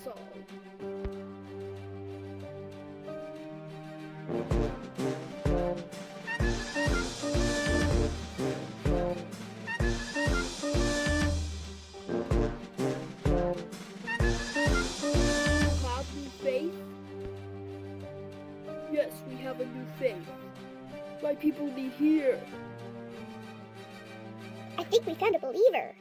us all. Have new faith? Yes, we have a new faith. My people need here. I think we found a believer.